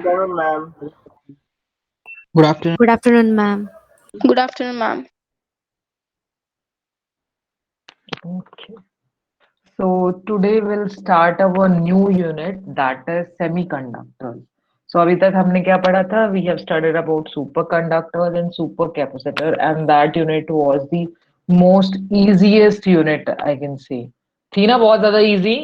Afternoon, ma'am. Good afternoon. Good afternoon, ma'am. Good afternoon, ma'am. Okay. So today we'll start our new unit that is semiconductors. So अभी तक हमने क्या पढ़ा था? We have studied about superconductors and supercapacitor, and that unit was the most easiest unit I can say. थी ना बहुत ज़्यादा easy?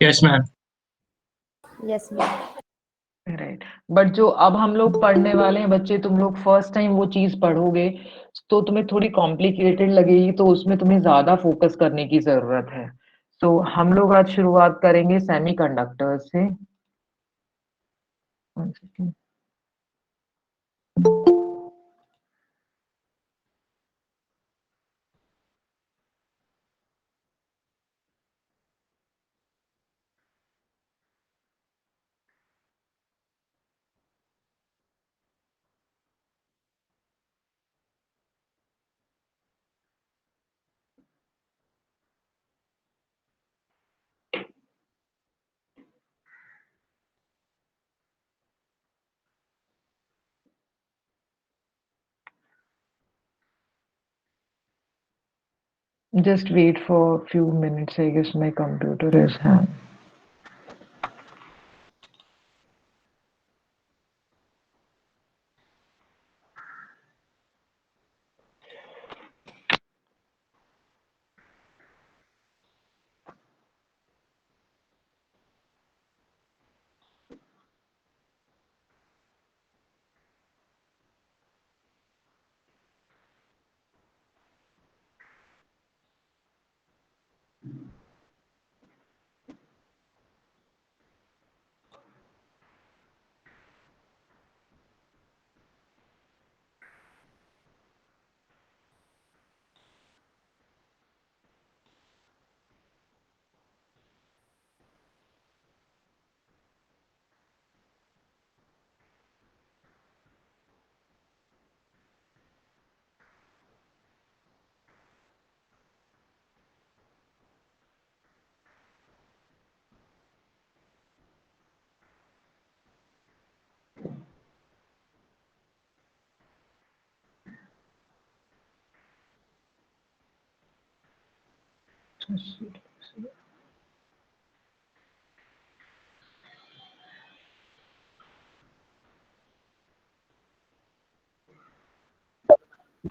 Yes, ma'am. Yes, ma'am. Right but जो अब हम लोग पढ़ने वाले हैं बच्चे, तुम लोग फर्स्ट टाइम वो चीज पढ़ोगे तो तुम्हें थोड़ी कॉम्प्लिकेटेड लगेगी, तो उसमें तुम्हें ज्यादा फोकस करने की जरूरत है। तो हम लोग आज शुरुआत करेंगे सेमीकंडक्टर से। One second. Just wait for a few minutes. I guess my computer is hang.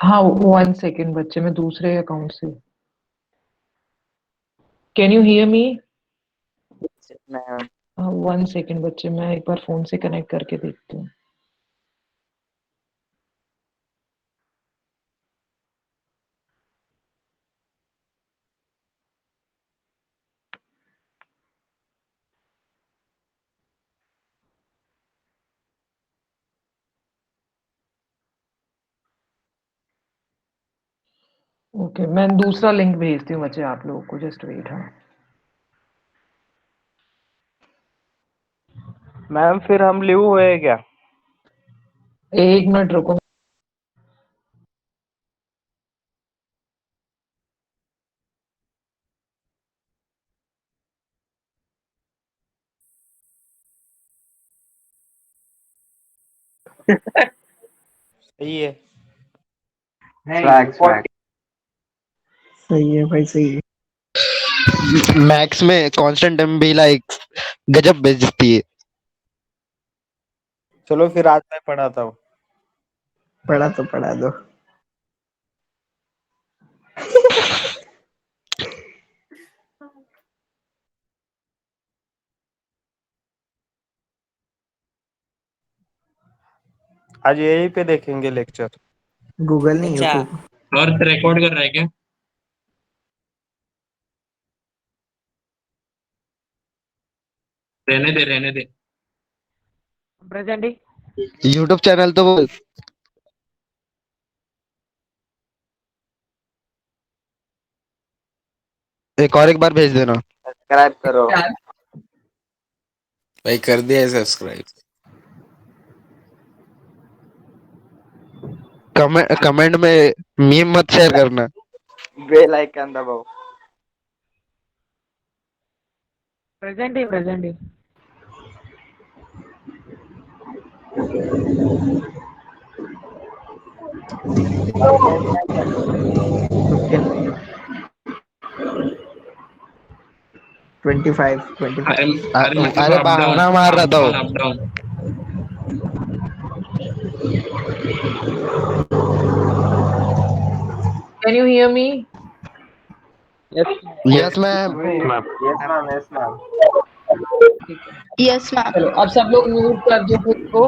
हाँ, 1 सेकेंड बच्चे, मैं दूसरे अकाउंट से। Can you hear me? Ma'am. 1 second बच्चे, मैं एक बार फोन से कनेक्ट करके देखती हूँ। ओके, मैं दूसरा लिंक भेजती हूँ बच्चे आप लोगों को। Just wait. हाँ, मैम फिर हम लीव हुए क्या? 1 मिनट रुको। सही है। Fax fax. सही है भाई, सही है। मैक्स में कांस्टेंट टाइम भी लाइक गजब बेइज्जती है। चलो फिर आज मैं पढ़ाता हूँ। पढ़ा तो पढ़ा दो। आज यहीं पे देखेंगे लेक्चर। गूगल नहीं, अच्छा। यूट्यूब। और रिकॉर्ड कर रहा है क्या? रहने दे, रहने दे। प्रेजेंट ही। यूट्यूब चैनल तो वो एक बार भेज देना। सब्सक्राइब करो। भाई कर दिया है सब्सक्राइब। कमेंट में मीम मत शेयर करना। बेल आइकन दबाओ। प्रेजेंट ही प्रेजेंट ही। Twenty five 25। अरे मतलब अरे अप डाउन, बहाना मार रहा था वो। Up down. Can you hear me? Yes ma'am. Yes ma'am, yes ma'am. Yes, ma'am. चलो अब सब लोग म्यूट कर दो खुद को।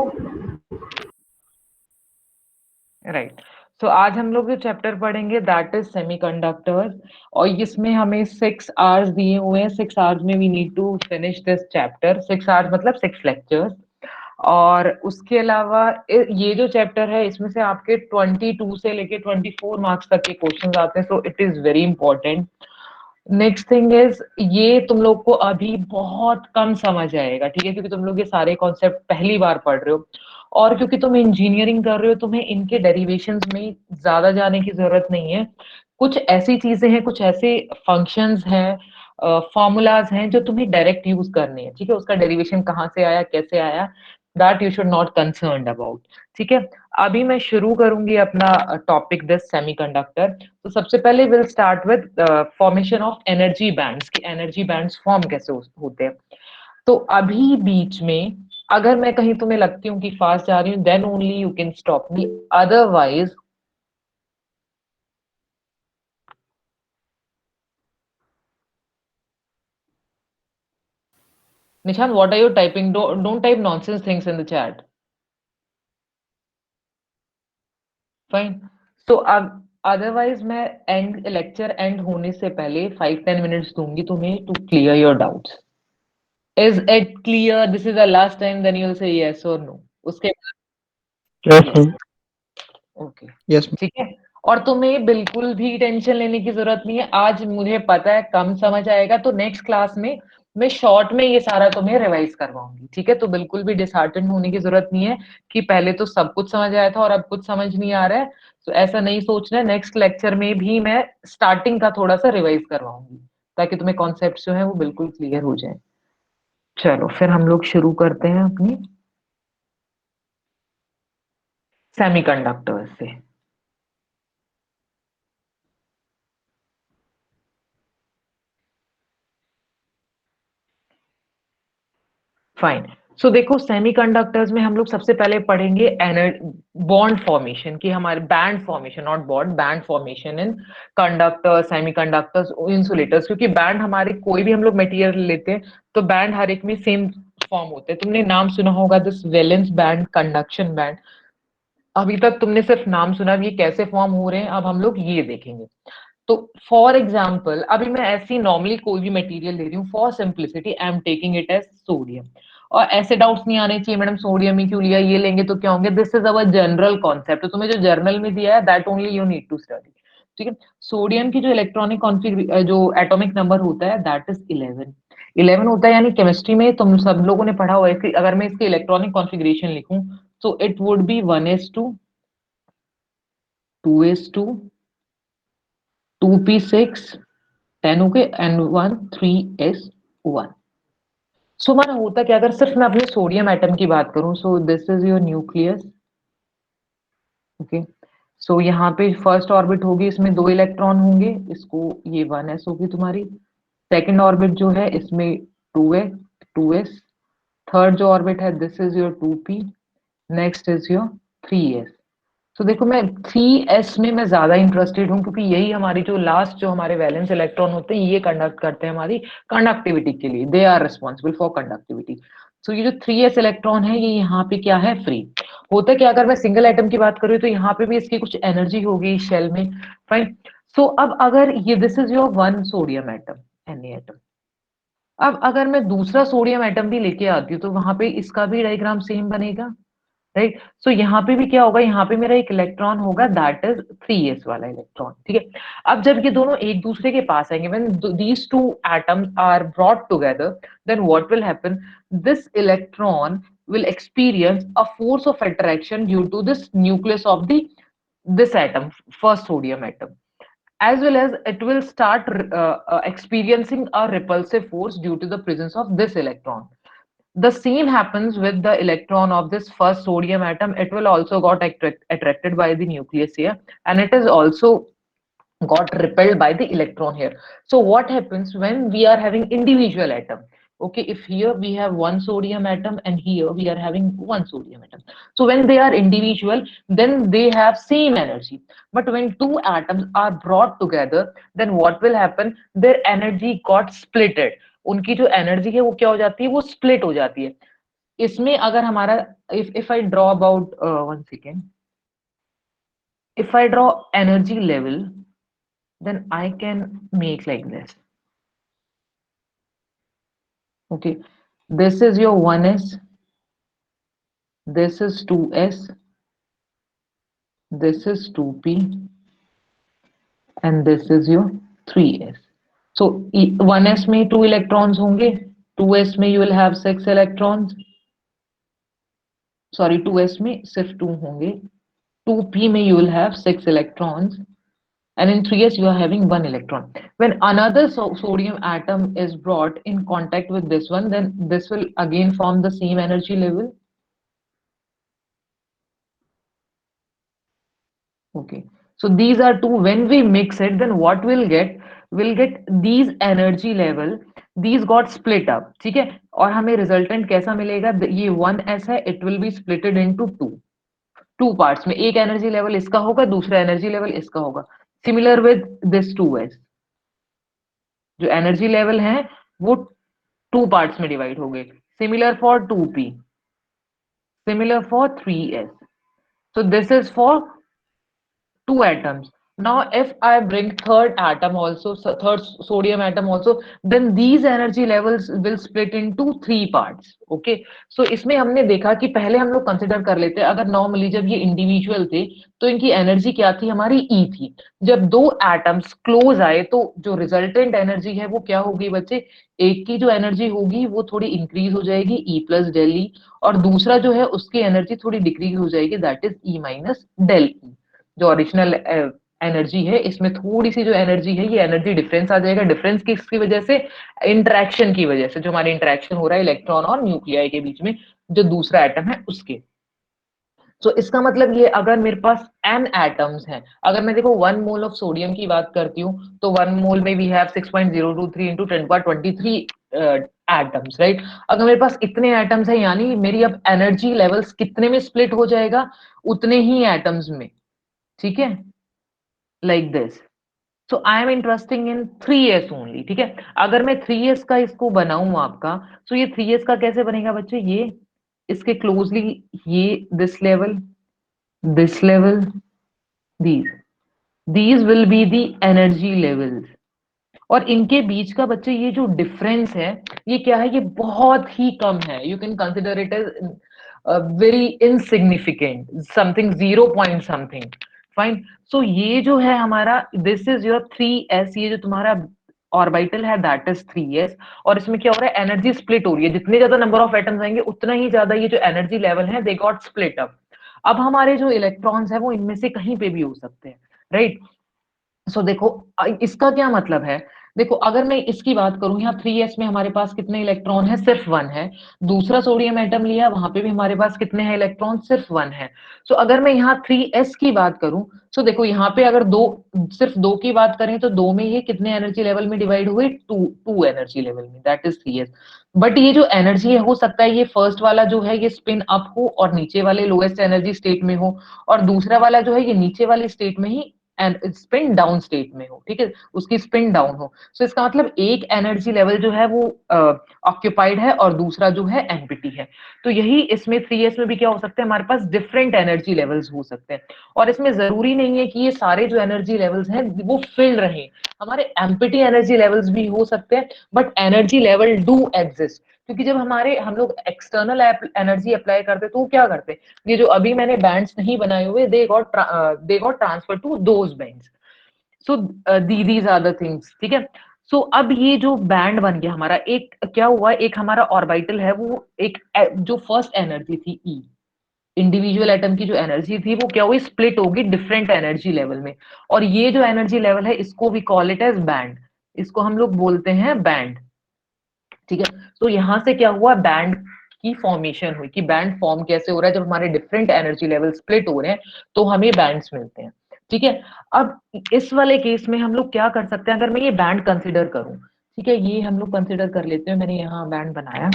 राइट। सो आज हम लोग जो चैप्टर पढ़ेंगे दैट इज सेमीकंडक्टर्स, और इसमें हमें 6 आवर्स दिए हुए हैं। 6 आवर्स में we need to finish this chapter. 6 hours मतलब 6 लेक्चर्स। और उसके अलावा ये जो चैप्टर है इसमें से आपके 22 से लेके 24 मार्क्स तक के क्वेश्चंस आते हैं, so it is very important. Next thing is ये तुम लोग को अभी बहुत कम समझ आएगा, ठीक है, क्योंकि तुम लोग ये सारे कॉन्सेप्ट पहली बार पढ़ रहे हो, और क्योंकि तुम इंजीनियरिंग कर रहे हो तुम्हें इनके डेरिवेशंस में ज्यादा जाने की जरूरत नहीं है। कुछ ऐसी चीजें हैं, कुछ ऐसे फंक्शंस हैं, फॉर्मूलाज हैं जो तुम्हें डायरेक्ट यूज करने हैं, ठीक है। उसका डेरिवेशन कहाँ से आया, कैसे आया, that you should not concerned about, ठीक है। अभी मैं शुरू करूंगी अपना टॉपिक दिस सेमीकंडक्टर। तो सबसे पहले will start with formation of energy bands, कि एनर्जी बैंड्स फॉर्म कैसे होते हैं। तो अभी बीच में अगर मैं कहीं तुम्हें लगती हूँ कि फास्ट जा रही हूँ then only you can stop me, otherwise Nishan what are you typing? Don't type nonsense things in the chat. Fine. So अब अदरवाइज मैं एंड लेक्चर एंड होने से पहले 5-10 मिनट्स दूंगी तुम्हें to clear your doubts. Is it clear? This is the last time, then you will say yes और no. उसके yes okay, yes ठीक है। और तुम्हें बिल्कुल भी टेंशन लेने की जरूरत नहीं है। आज मुझे पता है कम समझ आएगा, तो नेक्स्ट क्लास में मैं शॉर्ट में ये सारा तुम्हें रिवाइज करवाऊंगी, ठीक है। तो बिल्कुल भी डिसहार्टन होने की जरूरत नहीं है कि पहले तो सब कुछ समझ आया था और अब कुछ समझ नहीं आ रहा है। तो ऐसा नहीं सोचना है। नेक्स्ट लेक्चर में भी मैं स्टार्टिंग का थोड़ा सा रिवाइज करवाऊंगी ताकि तुम्हें कॉन्सेप्ट जो है वो बिल्कुल क्लियर हो जाए। चलो फिर हम लोग शुरू करते हैं अपनी सेमीकंडक्टर्स से। फाइन। सो देखो सेमीकंडक्टर्स में हम लोग सबसे पहले पढ़ेंगे बॉन्ड फॉर्मेशन, की हमारे band formation, not bond, band formation in conductors, semiconductors, insulators. क्योंकि बैंड हमारे कोई भी हम लोग मटेरियल लेते हैं तो बैंड हर एक में सेम फॉर्म होते हैं। तुमने नाम सुना होगा this valence band, conduction band. अभी तक तुमने सिर्फ नाम सुना, अब ये कैसे फॉर्म हो रहे हैं अब हम लोग ये देखेंगे। तो फॉर एग्जाम्पल अभी मैं ऐसी नॉर्मली कोई भी मटेरियल ले रही हूँ, for simplicity I am taking it as sodium. और ऐसे डाउट्स नहीं आने चाहिए मैडम सोडियम ही क्यों लिया, ये लेंगे तो क्या होंगे। This is our general concept, तो तुम्हें जो जर्नल में दिया है that only you need to study, ठीक है। सोडियम की जो इलेक्ट्रॉनिक जो एटॉमिक नंबर होता है दैट इज 11। 11 होता है, यानी केमिस्ट्री में तुम सब लोगों ने पढ़ा हुआ है कि अगर मैं इसकी इलेक्ट्रॉनिक कॉन्फ़िगरेशन लिखूं तो it would be 1s2, 2s2, 2p6, 10 हो गए, N1 3s1। सो हमारा होता क्या, अगर सिर्फ मैं अपने सोडियम एटम की बात करूं, so this is your nucleus, okay. So यहाँ पे फर्स्ट ऑर्बिट होगी, इसमें 2 इलेक्ट्रॉन होंगे, इसको ये 1s होगी तुम्हारी। सेकंड ऑर्बिट जो है इसमें 2s, 2s। थर्ड जो ऑर्बिट है this is your 2p, next is your 3s। तो देखो मैं 3s में मैं ज्यादा इंटरेस्टेड हूँ क्योंकि यही हमारी जो लास्ट जो हमारे वैलेंस इलेक्ट्रॉन होते हैं ये कंडक्ट करते हैं हमारी कंडक्टिविटी के लिए, they are responsible for conductivity. So ये जो 3s इलेक्ट्रॉन है ये यहाँ पे क्या है, फ्री। होता क्या, अगर मैं सिंगल एटम की बात करूँ तो यहाँ पे भी इसकी कुछ एनर्जी होगी शेल में, फाइन। सो अब अगर ये this is your 1 sodium atom, Na atom. अब अगर मैं दूसरा सोडियम एटम भी लेके आती हूँ तो वहां पे इसका भी डायग्राम सेम बनेगा, राइट। सो यहाँ पे भी क्या होगा, यहाँ पे मेरा एक इलेक्ट्रॉन होगा दैट इज 3s वाला इलेक्ट्रॉन, ठीक है। अब जब ये दोनों एक दूसरे के पास आएंगे, when these two atoms are brought together, then what will happen, this electron will experience a force of attraction due to this nucleus of the this atom, first sodium atom, as well as it will start experiencing a repulsive force due to the presence of this electron. The same happens with the electron of this first sodium atom. It will also got attracted by the nucleus here, and it is also got repelled by the electron here. So what happens when we are having individual atom? Okay, if here we have one sodium atom and here we are having one sodium atom, so when they are individual, then they have same energy. But when two atoms are brought together, then what will happen? Their energy got splitted. उनकी जो energy है वो क्या हो जाती है? वो split हो जाती है. इसमें अगर हमारा if I draw about 1 second, if I draw energy level, then I can make like this. Okay, this is your 1s, this is 2s, this is 2p, and this is your 3s. So 1s में 2 electrons होंगे, 2s में you will have 6 electrons. Sorry, 2s में सिर्फ 2 होंगे, 2p में you will have 6 electrons, and in 3s you are having 1 electron. When another sodium atom is brought in contact with this one, then this will again form the same energy level. Okay, so these are two. When we mix it, then what we'll get? We'll get these energy level. These got split up. ठीक है? और हमें resultant कैसा मिलेगा? ये 1s है. It will be splitted into two parts में. एक energy level इसका होगा, दूसरा energy level इसका होगा. Similar with this 2s. जो energy level है वो 2 parts में divide हो गए. Similar for 2p. Similar for 3s. So this is for 2 atoms. Now if I bring third atom also, so third sodium atom also, then these energy levels will split into 3 parts. Okay, so इसमें हमने देखा कि पहले हम लोग consider कर लेते हैं, अगर नॉर्मली जब ये इंडिविजुअल थे तो इनकी एनर्जी क्या थी? हमारी E थी. जब दो एटम्स क्लोज आए तो जो रिजल्टेंट एनर्जी है वो क्या होगी बच्चे? एक की जो एनर्जी होगी वो थोड़ी इंक्रीज हो जाएगी, E प्लस डेल ई, और दूसरा जो है उसकी एनर्जी थोड़ी डिक्रीज हो जाएगी, that is E minus del E. जो ओरिजिनल एनर्जी है इसमें थोड़ी सी जो एनर्जी है ये एनर्जी डिफरेंस आ जाएगा. डिफरेंस किसकी वजह से? इंटरेक्शन की वजह से. जो हमारे इंटरेक्शन हो रहा है इलेक्ट्रॉन और न्यूक्लियाई के बीच में, जो दूसरा एटम है उसके. तो इसका मतलब ये, अगर मेरे पास n एटम्स हैं, अगर मैं देखो 1 मोल ऑफ सोडियम की बात करती हूँ तो 1 मोल में we have 6.023 into 10^23 atoms, right? अगर मेरे पास इतने एटम्स हैं, यानी मेरी अब एनर्जी लेवल्स कितने में स्प्लिट हो जाएगा? उतने ही एटम्स में. ठीक है, like this. So I am interesting in 3s only. ठीक है, अगर मैं 3s का इसको बनाऊं आपका, सो ये 3s का कैसे बनेगा बच्चे? ये इसके क्लोजली, ये this level, these will be the energy levels. और इनके बीच का बच्चे ये जो डिफरेंस है ये क्या है? ये बहुत ही कम है. You can consider it as very insignificant, something 0 point something. Fine. So ये जो है हमारा, दिस इज योर 3s. ये जो तुम्हारा ऑर्बिटल है दैट इज 3s. और इसमें क्या हो रहा है? एनर्जी स्प्लिट हो रही है. जितने ज्यादा नंबर ऑफ एटम्स आएंगे उतना ही ज्यादा ये जो एनर्जी लेवल है दे गॉट स्प्लिट अप. अब हमारे जो इलेक्ट्रॉन्स है वो इनमें से कहीं पे भी हो सकते हैं, राइट? सो देखो इसका क्या मतलब है? देखो अगर मैं इसकी बात करूं, यहाँ 3s में हमारे पास कितने इलेक्ट्रॉन है? सिर्फ 1 है. दूसरा सोडियम एटम लिया, वहां पे भी हमारे पास कितने हैं इलेक्ट्रॉन? सिर्फ 1 है. सो अगर मैं यहाँ 3s की बात करूं, सो देखो यहाँ पे अगर सिर्फ 2 की बात करें तो 2 में ये कितने एनर्जी लेवल में डिवाइड हुए? 2 एनर्जी लेवल में, दैट इज 3s. बट ये जो एनर्जी है, हो सकता है ये फर्स्ट वाला जो है ये स्पिन अप हो और नीचे वाले लोएस्ट एनर्जी स्टेट में हो, और दूसरा वाला जो है ये नीचे वाली स्टेट में ही एंड स्पिन डाउन स्टेट में हो. ठीक है, उसकी स्पिन डाउन हो. सो इसका मतलब एक एनर्जी लेवल जो है वो ऑक्यूपाइड है और दूसरा जो है एम्प्टी है. तो यही इसमें 3s में भी क्या हो सकता है? हमारे पास डिफरेंट एनर्जी लेवल्स हो सकते हैं. और इसमें जरूरी नहीं है कि ये सारे जो एनर्जी लेवल्स हैं वो फिल रहे. हमारे एम्प्टी एनर्जी लेवल्स भी हो सकते हैं, but energy level do exist. क्योंकि जब हम लोग एक्सटर्नल एनर्जी अप्लाई करते तो वो क्या करते हैं? ये जो अभी मैंने बैंड्स नहीं बनाए हुए, they got transfer to those bands. So these are the things. ठीक है, सो अब ये जो बैंड बन गया हमारा, एक क्या हुआ? एक हमारा ऑर्बिटल है वो एक जो फर्स्ट एनर्जी थी E, इंडिविजुअल एटम की जो एनर्जी थी वो क्या हुई, स्प्लिट होगी डिफरेंट एनर्जी लेवल में, और ये जो एनर्जी लेवल है इसको we call it as band, इसको हम लोग बोलते हैं बैंड। ठीक है, तो यहां से क्या हुआ, बैंड की फॉर्मेशन हुई, कि बैंड फॉर्म कैसे हो रहा है, जब हमारे डिफरेंट एनर्जी लेवल स्प्लिट हो रहे हैं तो हमें बैंड्स मिलते हैं। ठीक है, अब इस वाले केस में हम लोग क्या कर सकते हैं, अगर मैं ये बैंड कंसिडर करूं, ठीक है, ये हम लोग कंसिडर कर लेते हैं, मैंने यहाँ बैंड बनाया।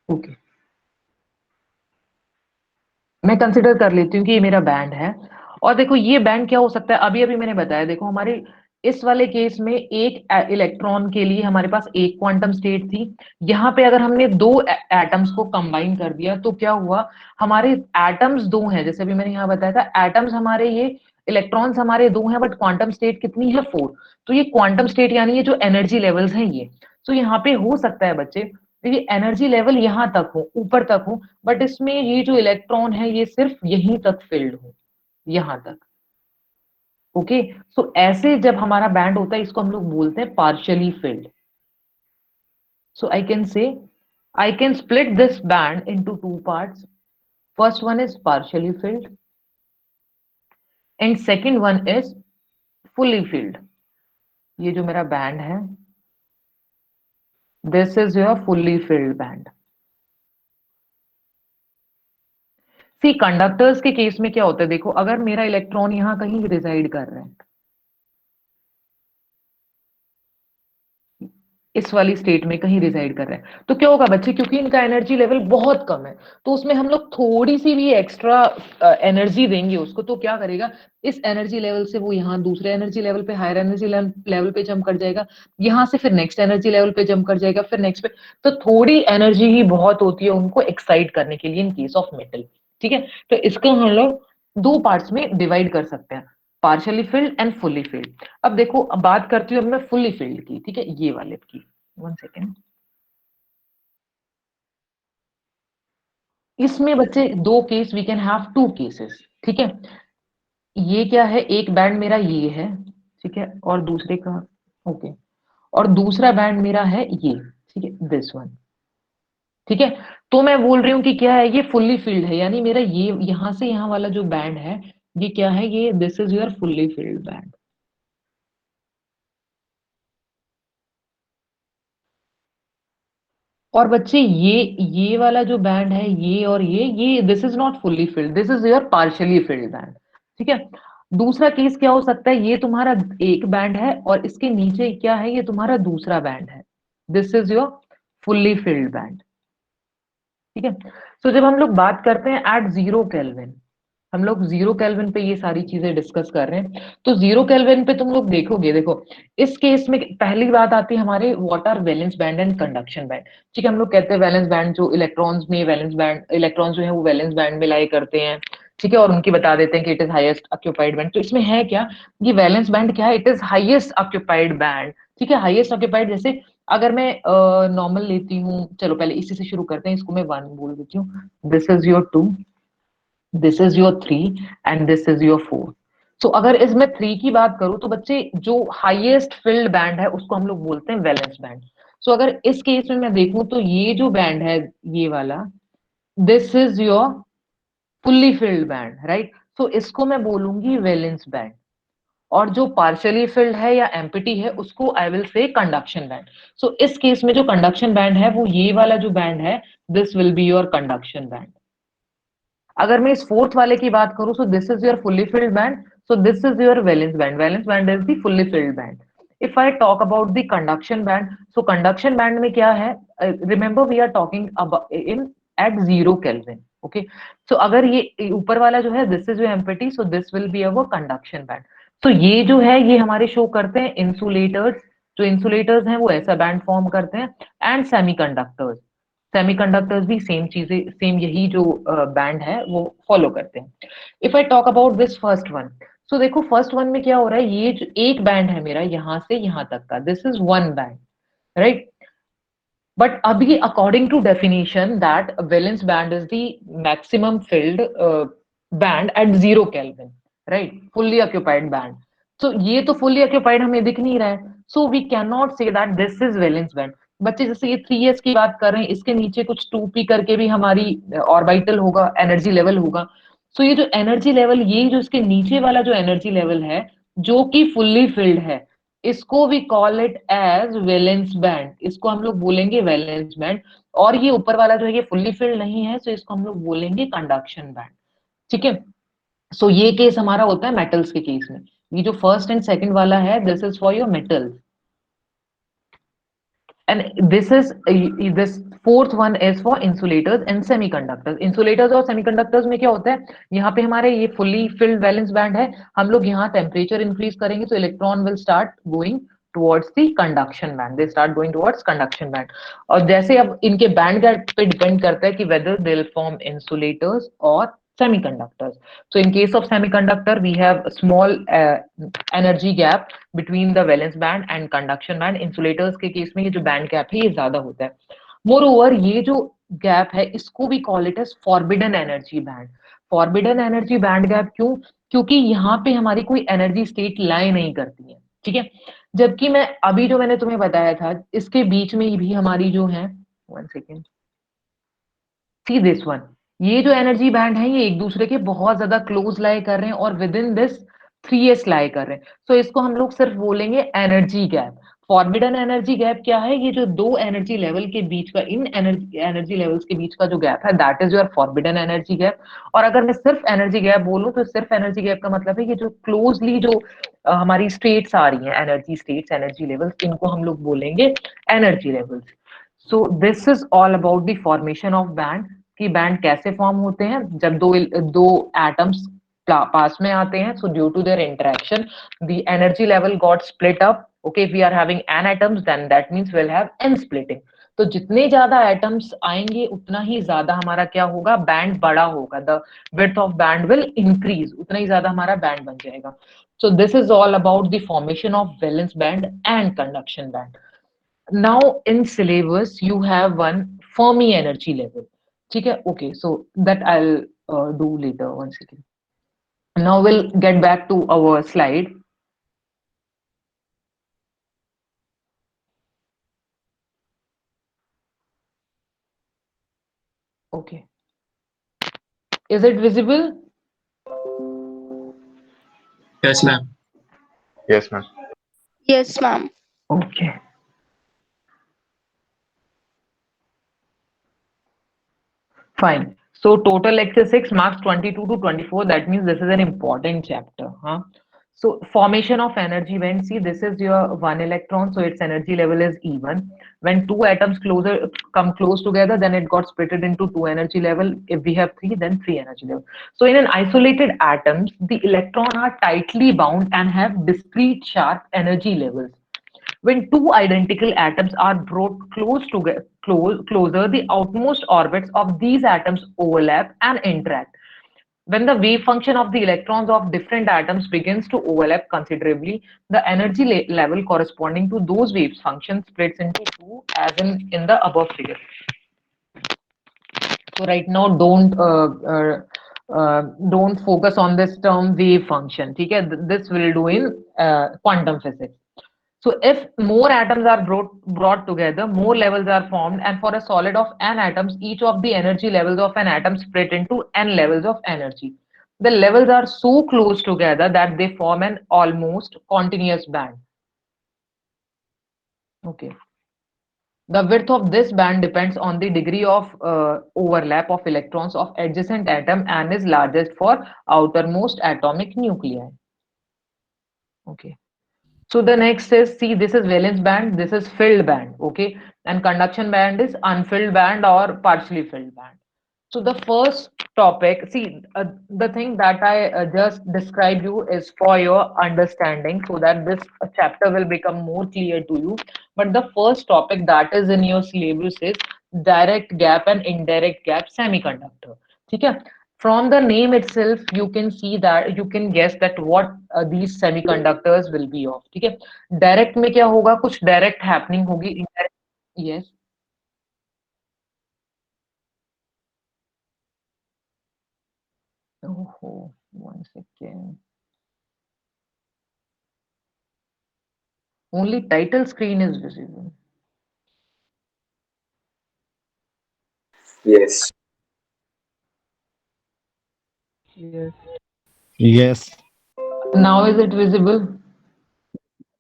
ओके, मैं कंसिडर कर लेती हूँ कि ये मेरा बैंड है, और देखो ये बैंड क्या हो सकता है, अभी अभी मैंने बताया, देखो हमारे इस वाले केस में एक इलेक्ट्रॉन के लिए हमारे पास एक क्वांटम स्टेट थी, यहाँ पे अगर हमने दो एटम्स को कंबाइन कर दिया तो क्या हुआ, हमारे एटम्स दो हैं, जैसे अभी मैंने यहाँ बताया था, एटम्स हमारे ये, इलेक्ट्रॉन्स हमारे दो हैं, बट क्वांटम स्टेट कितनी है, 4। तो ये क्वांटम स्टेट यानी ये जो एनर्जी लेवल्स हैं ये, तो यहाँ पे हो सकता है बच्चे, तो ये एनर्जी लेवल यहाँ तक हो, ऊपर तक हो, बट इसमें ये जो इलेक्ट्रॉन है ये सिर्फ यहीं तक फिल्ड हो, यहां तक। ओके, सो ऐसे जब हमारा बैंड होता है इसको हम लोग बोलते हैं partially filled. So I can say, I can split this band into two parts, first one is partially filled and second one is fully filled. ये जो मेरा बैंड है, this is your fully filled band. सी conductors के case में क्या होता है, देखो अगर मेरा इलेक्ट्रॉन यहां कहीं रिजाइड कर रहा है, इस वाली स्टेट में कहीं रिजाइड कर रहे हैं, तो क्या होगा बच्चे, क्योंकि इनका एनर्जी लेवल बहुत कम है, तो उसमें हम लोग थोड़ी सी भी एक्स्ट्रा एनर्जी देंगे उसको, तो क्या करेगा, इस एनर्जी लेवल से वो यहाँ दूसरे एनर्जी लेवल पे, हायर एनर्जी लेवल पे जंप कर जाएगा, यहाँ से फिर नेक्स्ट एनर्जी लेवल पे जंप कर जाएगा, फिर नेक्स्ट पे, तो थोड़ी एनर्जी ही बहुत होती है उनको एक्साइट करने के लिए इन केस ऑफ मेटल। ठीक है, तो इसको हम लोग दो पार्ट्स में डिवाइड कर सकते हैं, partially filled and fully filled. अब देखो, अब बात करती हूँ अब मैं फुल्ली फिल्ड की, ठीक है, ये वाले की, 1 सेकेंड। इसमें बच्चे दो case, we can have two cases. ठीक है, ये क्या है, एक बैंड मेरा ये है, ठीक है, और दूसरे का, ओके, और दूसरा बैंड मेरा है ये, ठीक है, दिस वन। ठीक है, तो मैं बोल रही हूँ कि क्या है, ये फुल्ली फिल्ड है, यानी मेरा ये यहां से यहाँ वाला जो बैंड है ये क्या है, ये this is your fully filled band. और बच्चे ये वाला जो बैंड है, ये और ये this is not fully filled, this is your partially field band. ठीक है, दूसरा केस क्या हो सकता है, ये तुम्हारा एक बैंड है और इसके नीचे क्या है, ये तुम्हारा दूसरा बैंड है, this is your fully filled band. ठीक है, तो जब हम लोग बात करते हैं एट 0 केल्विन, हम लोग 0 केल्विन पे ये सारी चीजें डिस्कस कर रहे हैं, तो 0 केल्विन पे तुम लोग देखोगे, देखो इस केस में पहली बात आती है हमारे what are valence band and conduction band. ठीक है, हम लोग कहते हैं वैलेंस बैंड, जो इलेक्ट्रॉन्स में वैलेंस बैंड, इलेक्ट्रॉन्स जो है वो वैलेंस बैंड में लाई करते हैं, ठीक है, और उनकी बता देते हैं कि it is highest occupied band. तो इसमें है क्या, ये वैलेंस बैंड क्या है, it is highest occupied band. ठीक है, हाईएस्ट ऑक्यूपाइड, जैसे अगर मैं नॉर्मल लेती हूँ, चलो पहले इसी से शुरू करते हैं, इसको मैं 1 बोल देती हूँ, this is your 2, this is your 3 and this is your 4। सो अगर इसमें 3 की बात करूं तो बच्चे जो हाईएस्ट फिल्ड बैंड है उसको हम लोग बोलते हैं वैलेंस बैंड। सो अगर इस केस में मैं देखूं तो ये जो बैंड है, ये वाला, this is your fully filled band, right. So इसको मैं बोलूंगी वैलेंस बैंड, और जो पार्शियली फिल्ड है या एम्प्टी है उसको I will say conduction band. So इस केस में जो कंडक्शन बैंड है वो ये वाला जो बैंड है, this will be your conduction band. अगर मैं इस फोर्थ वाले की बात करूं, so this is your fully filled band, so this is your valence band, valence band is the fully filled band. If I talk about the conduction band, so conduction band में क्या है, remember we are talking in at 0 kelvin. Okay, so अगर ये ऊपर वाला जो है this is your empty, so this will be our conduction band. तो ये जो है ये हमारे शो करते हैं इंसुलेटर्स, जो इंसुलेटर्स हैं वो ऐसा बैंड फॉर्म करते हैं, एंड सेमीकंडक्टर्स, सेमीकंडक्टर्स भी सेम चीजें, सेम यही जो बैंड है वो फॉलो करते हैं। If I talk about this first one, so देखो फर्स्ट वन में क्या हो रहा है, ये जो एक बैंड है मेरा यहां से यहां तक का, this is one band, right. But अभी according to definition that valence band is the maximum filled band at 0 kelvin, right, fully occupied band. तो ये तो फुल्ली ऑक्यूपाइड हमें दिख नहीं रहा है, so we can not say that this is valence band. बच्चे जैसे ये 3s की बात कर रहे हैं, इसके नीचे कुछ 2p करके भी हमारी ऑर्बिटल होगा, एनर्जी लेवल होगा। सो ये जो एनर्जी लेवल, ये जो इसके नीचे वाला जो एनर्जी लेवल है जो कि फुल्ली फिल्ड है, इसको we call it as valence band, इसको हम लोग बोलेंगे वैलेंस बैंड। और ये ऊपर वाला जो है ये फुल्ली फिल्ड नहीं है, सो इसको हम लोग बोलेंगे कंडक्शन बैंड। ठीक है, सो ये केस हमारा होता है मेटल्स के केस में। ये जो फर्स्ट एंड सेकंड वाला है, this is for your metals, and this fourth one is for insulators and semiconductors। insulators और semiconductors में क्या होता है, यहाँ पे हमारे ये fully filled valence band है, हम लोग यहाँ टेम्परेचर इंक्रीज करेंगे तो electron will start going towards the conduction band, they start going towards conduction band। और जैसे अब इनके बैंड गैप पे डिपेंड करता है कि whether they'll form insulators or semiconductors। So in case of semiconductor we have a small energy gap between the valence band and conduction band। insulators के case में ये जो बैंड गैप है ये ज्यादा होता है। मोर ये जो गैप है इसको भी call it as forbidden energy band. Forbidden energy band gap क्यों? क्योंकि यहाँ पे हमारी कोई एनर्जी स्टेट लाई नहीं करती है, ठीक है। जबकि मैं अभी जो मैंने तुम्हें बताया था इसके बीच में भी हमारी जो है, 1 सेकेंड, सी दिस वन, ये जो एनर्जी बैंड है ये एक दूसरे के बहुत ज्यादा क्लोज लाई कर रहे हैं और विद इन दिस 3s लाई कर रहे हैं। सो इसको हम लोग सिर्फ बोलेंगे energy gap. Forbidden energy gap क्या है? ये जो दो एनर्जी लेवल के बीच का, इन एनर्जी लेवल्स के बीच का जो गैप है, that is your forbidden energy gap. और अगर मैं सिर्फ एनर्जी गैप बोलूं तो सिर्फ एनर्जी गैप का मतलब है ये जो क्लोजली जो हमारी स्टेट्स आ रही हैं, एनर्जी स्टेट्स, एनर्जी लेवल्स, इनको हम लोग बोलेंगे energy levels. So this is all about the formation of band, कि बैंड कैसे फॉर्म होते हैं जब दो एटम्स पास में आते हैं। So due to their interaction the energy level got split up. Okay, we are having n atoms, then that means we'll have n splitting। तो जितने ज्यादा एटम्स आएंगे उतना ही ज्यादा हमारा क्या होगा, बैंड बड़ा होगा, the width of band will increase, उतना ही ज्यादा हमारा बैंड बन जाएगा। सो this is all about the formation of valence band and conduction band. Now in syllabus you have one Fermi energy level, ठीक है। Okay, so that I'll do later, 1 second। Now we'll get back to our slide। Okay, is it visible? Yes, ma'am. Yes, ma'am. Yes, ma'am. Okay, fine। So total lecture 6 marks 22 to 24, that means this is an important chapter, huh? So formation of energy band, see this is your one electron, so its energy level is E1। When two atoms come close together, then it got split into two energy level. If we have three, then three energy level। So in an isolated atoms, the electron are tightly bound and have discrete sharp energy levels। When two identical atoms are brought closer, the outmost orbits of these atoms overlap and interact। When the wave function of the electrons of different atoms begins to overlap considerably, the energy level corresponding to those waves function splits into two, as in the above figure। So right now don't focus on this term wave function, ठीक है? This will do in quantum physics। So if more atoms are brought together, more levels are formed, and for a solid of n atoms, each of the energy levels of an atom split into n levels of energy। The levels are so close together that they form an almost continuous band। Okay. The width of this band depends on the degree of overlap of electrons of adjacent atom and is largest for outermost atomic nuclei। Okay. So the next is, see, this is valence band, this is filled band, okay, and conduction band is unfilled band or partially filled band। So the first topic, see, the thing that I just described you is for your understanding, so that this chapter will become more clear to you। But the first topic that is in your syllabus is direct gap and indirect gap semiconductor, ठीक है। From the name itself you can see that, you can guess that what these semiconductors will be of, ठीक है। Direct में क्या होगा, कुछ direct happening होगी, indirect, yes. Oh, 1 second, only title screen is visible। Yes. Yes. Yes. Now is it visible?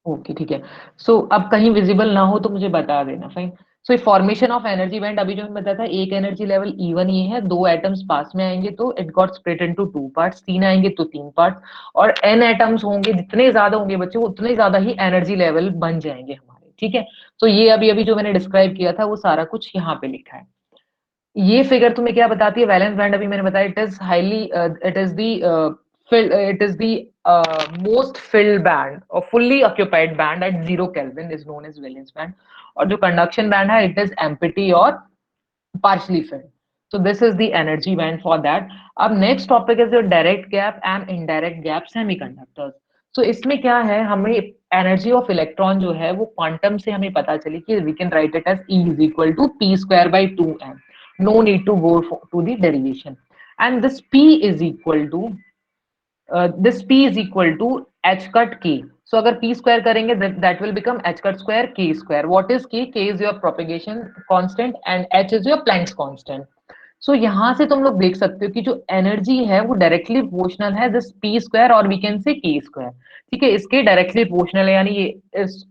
Okay ठीक है। सो अब कहीं विजिबल ना हो तो मुझे बता देना, fine. So formation of energy band अभी जो मैं बताया था, एक एनर्जी लेवल E1 ये है, दो एटम्स पास में आएंगे तो it got split into two parts, तीन आएंगे तो तीन पार्ट्स, और एन एटम्स होंगे, जितने ज्यादा होंगे बच्चे उतने ज्यादा ही एनर्जी लेवल बन जाएंगे हमारे, ठीक है। तो ये अभी अभी जो मैंने डिस्क्राइब किया था वो सारा कुछ यहाँ पे लिखा है। ये फिगर तुम्हें क्या बताती है? वैलेंस बैंड अभी मैंने बताया, it is highly, it is the it is the most filled band or fully occupied band at 0 Kelvin is known as valence band, और जो conduction band है it is empty और partially filled. So this is the energy band for that. अब next topic is your direct gap and indirect gap semiconductors. So इसमें क्या है, हमें energy of electron जो है वो quantum से हमें पता चली कि we can write it as E is equal to P square by 2m. No need to go to the derivation. And this P is equal to this P is equal to h cut k. So अगर P square करेंगे that will become h cut square k square. What is k? K is your propagation constant and h is your Planck's constant. So यहाँ से तुम लोग देख सकते हो कि जो एनर्जी है वो डायरेक्टली प्रोपोर्शनल है दिस P स्क्वायर और we can say K square, ठीक है, इसके डायरेक्टली प्रोपोर्शनल है, यानी ये इस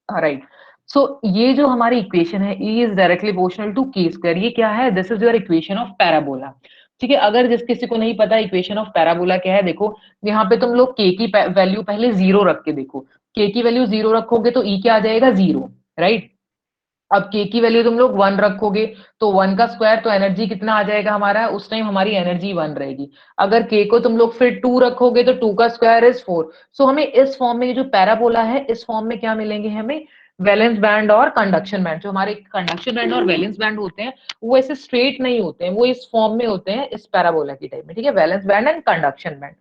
राइट। सो ये जो हमारी इक्वेशन है E is directly proportional to K square, ये क्या है? This is your equation of parabola, ठीक है। अगर जिस किसी को नहीं पता इक्वेशन ऑफ पैराबोला क्या है, देखो यहाँ पे तुम लोग के की वैल्यू पहले जीरो रख के देखो, के की वैल्यू जीरो रखोगे तो ई क्या आ जाएगा? Zero, right. अब के की वैल्यू तुम लोग वन रखोगे तो वन का स्क्वायर, तो एनर्जी कितना आ जाएगा हमारा? उस टाइम हमारी एनर्जी वन रहेगी। अगर के को तुम लोग फिर टू रखोगे तो टू का स्क्वायर इज फोर। सो हमें इस फॉर्म में, जो पैराबोला है इस फॉर्म में क्या मिलेंगे हमें? वैलेंस बैंड और कंडक्शन बैंड। जो हमारे कंडक्शन बैंड और वैलेंस बैंड होते हैं वो ऐसे स्ट्रेट नहीं होते हैं, वो इस फॉर्म में होते हैं, इस पैराबोला की टाइप में, ठीक है। Valence band and conduction band.